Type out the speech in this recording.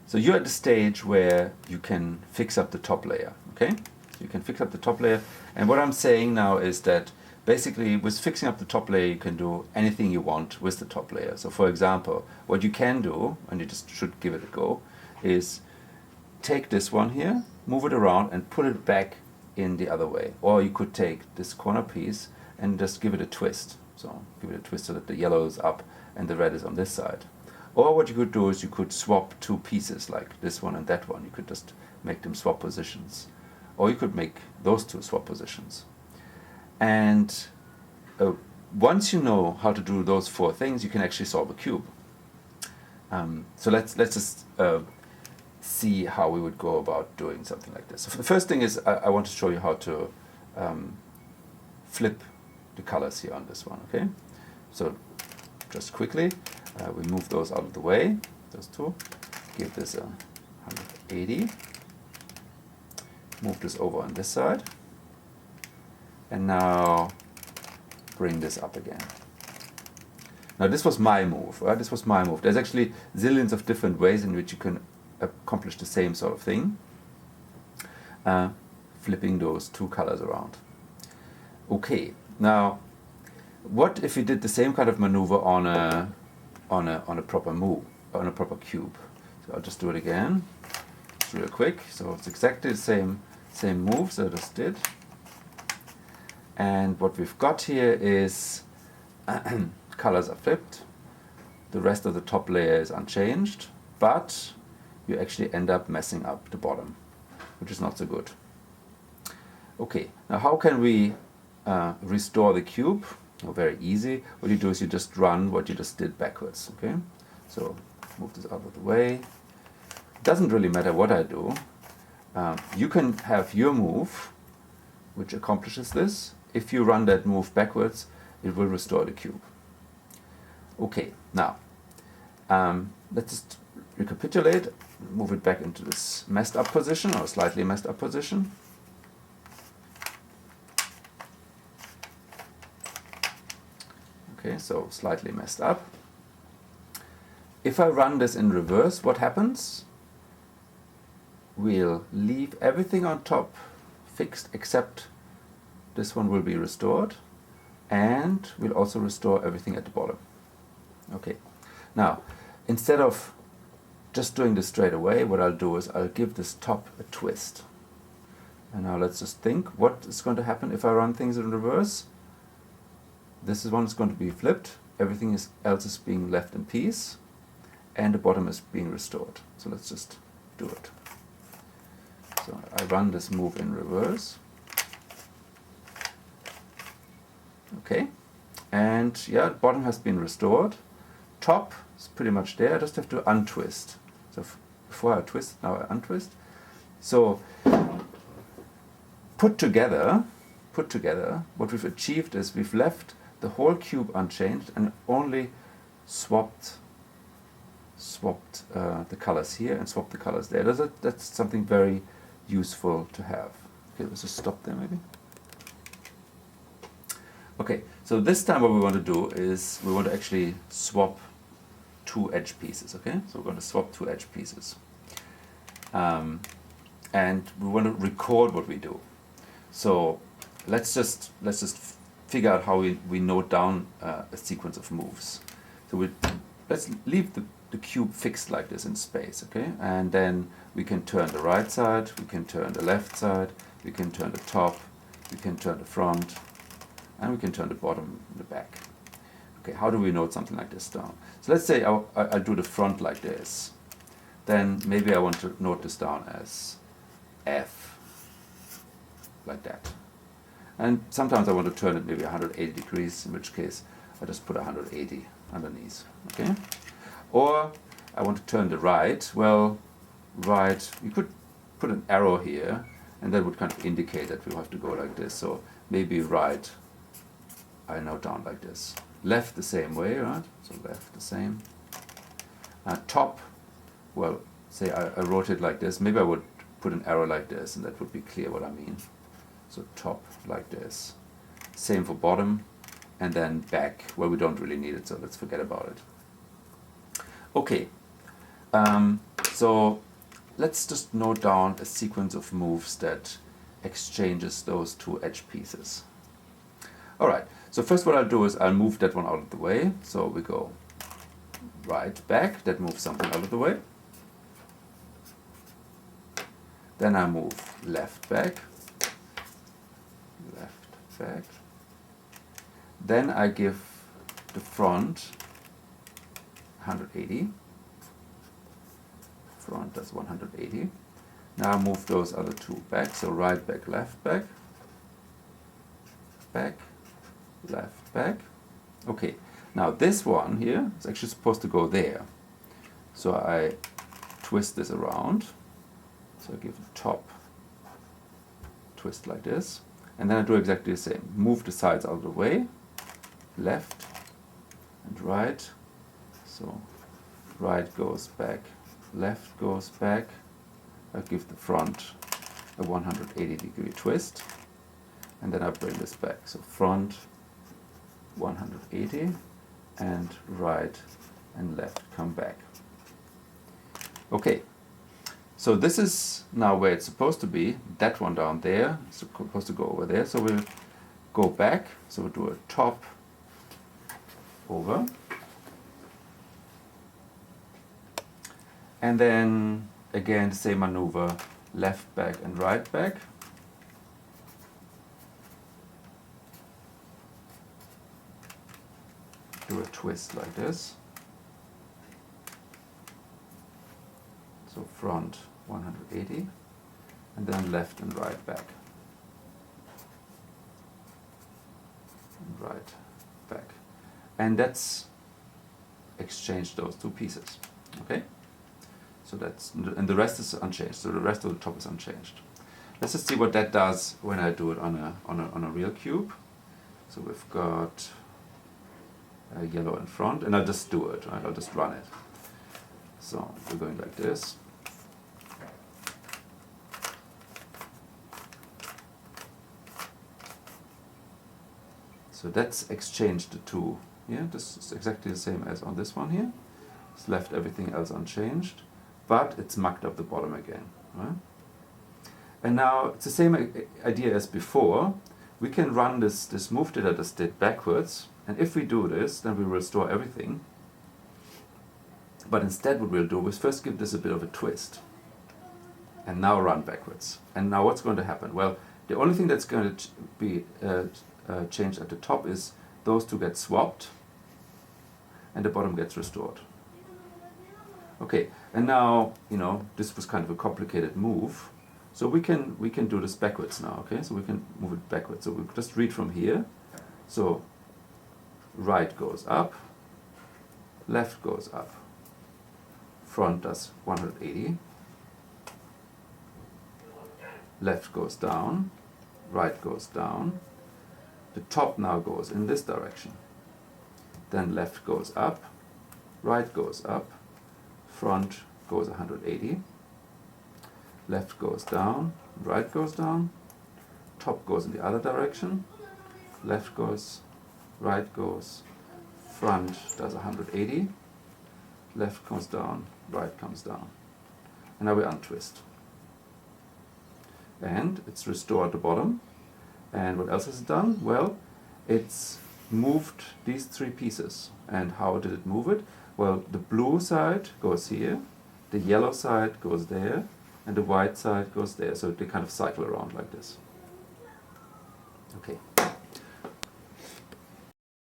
So you're at the stage where you can fix up the top layer, okay? So you can fix up the top layer, and what I'm saying now is that basically with fixing up the top layer you can do anything you want with the top layer. So for example, what you can do, and you just should give it a go, is take this one here, move it around and put it back in the other way. Or you could take this corner piece and just give it a twist. So give it a twist so that the yellow is up and the red is on this side. Or what you could do is you could swap two pieces, like this one and that one. You could just make them swap positions. Or you could make those two swap positions. And once you know how to do those four things, you can actually solve a cube. So let's just see how we would go about doing something like this. So the first thing is I want to show you how to flip the colors here on this one, okay? So just quickly, we move those out of the way, those two, give this a 180, move this over on this side, and now bring this up again. Now this was my move, right? This was my move. There's actually zillions of different ways in which you can accomplish the same sort of thing, flipping those two colors around. Okay, now what if we did the same kind of maneuver on a proper move, on a proper cube? So I'll just do it again. It's real quick. So it's exactly the same moves that I just did. And what we've got here is colors are flipped. The rest of the top layer is unchanged, but you actually end up messing up the bottom, which is not so good. Okay, now how can we restore the cube? Oh, very easy. What you do is you just run what you just did backwards. Okay, so move this out of the way. It doesn't really matter what I do. You can have your move, which accomplishes this. If you run that move backwards, it will restore the cube. Okay, now let's just recapitulate. Move it back into this messed up position, or slightly messed up position. Okay, so slightly messed up. If I run this in reverse, what happens? We'll leave everything on top fixed except this one will be restored, and we'll also restore everything at the bottom. Okay, now instead of just doing this straight away, what I'll do is I'll give this top a twist. And now let's just think what is going to happen if I run things in reverse. This one is going to be flipped, everything else is being left in peace, and the bottom is being restored. So let's just do it. So I run this move in reverse. Okay, and yeah, the bottom has been restored. Top is pretty much there, I just have to untwist. So before I twist, now I untwist. So put together, what we've achieved is we've left the whole cube unchanged and only swapped the colors here and swapped the colors there. That's something very useful to have. Okay, let's just stop there maybe. Okay, so this time what we want to do is we want to actually swap two edge pieces, okay? So we're going to swap two edge pieces. And we want to record what we do. So let's just figure out how we note down a sequence of moves. So let's leave the cube fixed like this in space, okay? And then we can turn the right side, we can turn the left side, we can turn the top, we can turn the front, and we can turn the bottom and the back. Okay, how do we note something like this down? So let's say I'll do the front like this. Then maybe I want to note this down as F, like that. And sometimes I want to turn it maybe 180 degrees, in which case I just put 180 underneath, okay? Or I want to turn the right. Well, right, you could put an arrow here, and that would kind of indicate that we have to go like this. So maybe right, I note down like this. Left the same way, right? So left the same. Top, well, say I wrote it like this. Maybe I would put an arrow like this, and that would be clear what I mean. So top like this. Same for bottom, and then back. Well, we don't really need it, so let's forget about it. Okay, So let's just note down a sequence of moves that exchanges those two edge pieces. All right, so first what I'll do is I'll move that one out of the way. So we go right back, that moves something out of the way. Then I move left back, left back. Then I give the front 180. Front does 180. Now I move those other two back, so right back, left back, back, left back. Okay, now this one here is actually supposed to go there. So I twist this around. So I give the top twist like this. And then I do exactly the same. Move the sides out of the way, left and right. So right goes back, left goes back. I give the front a 180-degree twist. And then I bring this back. So front 180 and right and left come back. Okay. So this is now where it's supposed to be. That one down there is supposed to go over there. So we'll go back. So we'll do a top over. And then again the same maneuver, left back and right back. Do a twist like this. So front 180 and then left and right back. And right back. And that's exchanged those two pieces. Okay? So that's, and the rest is unchanged. So the rest of the top is unchanged. Let's just see what that does when I do it on a real cube. So we've got yellow in front, and I'll just do it, right? I'll just run it. So we're going like this. So that's exchanged the two. Yeah, this is exactly the same as on this one here. It's left everything else unchanged, but it's mucked up the bottom again. Right? And now it's the same idea as before. We can run this move that I just did backwards, and if we do this, then we restore everything. But instead what we'll do is first give this a bit of a twist, and now run backwards. And now what's going to happen? Well, the only thing that's going to be changed at the top is those two get swapped, and the bottom gets restored. Okay, and now, you know, this was kind of a complicated move. So we can do this backwards now, okay? So we can move it backwards. So we just read from here. So right goes up, left goes up, front does 180, left goes down, right goes down. The top now goes in this direction. Then left goes up, right goes up, front goes 180. Left goes down, right goes down, top goes in the other direction, left goes, right goes, front does 180, left comes down, right comes down. And now we untwist. And it's restored the bottom. And what else has it done? Well, it's moved these three pieces. And how did it move it? Well, the blue side goes here, the yellow side goes there, and the white side goes there, so they kind of cycle around like this. Okay.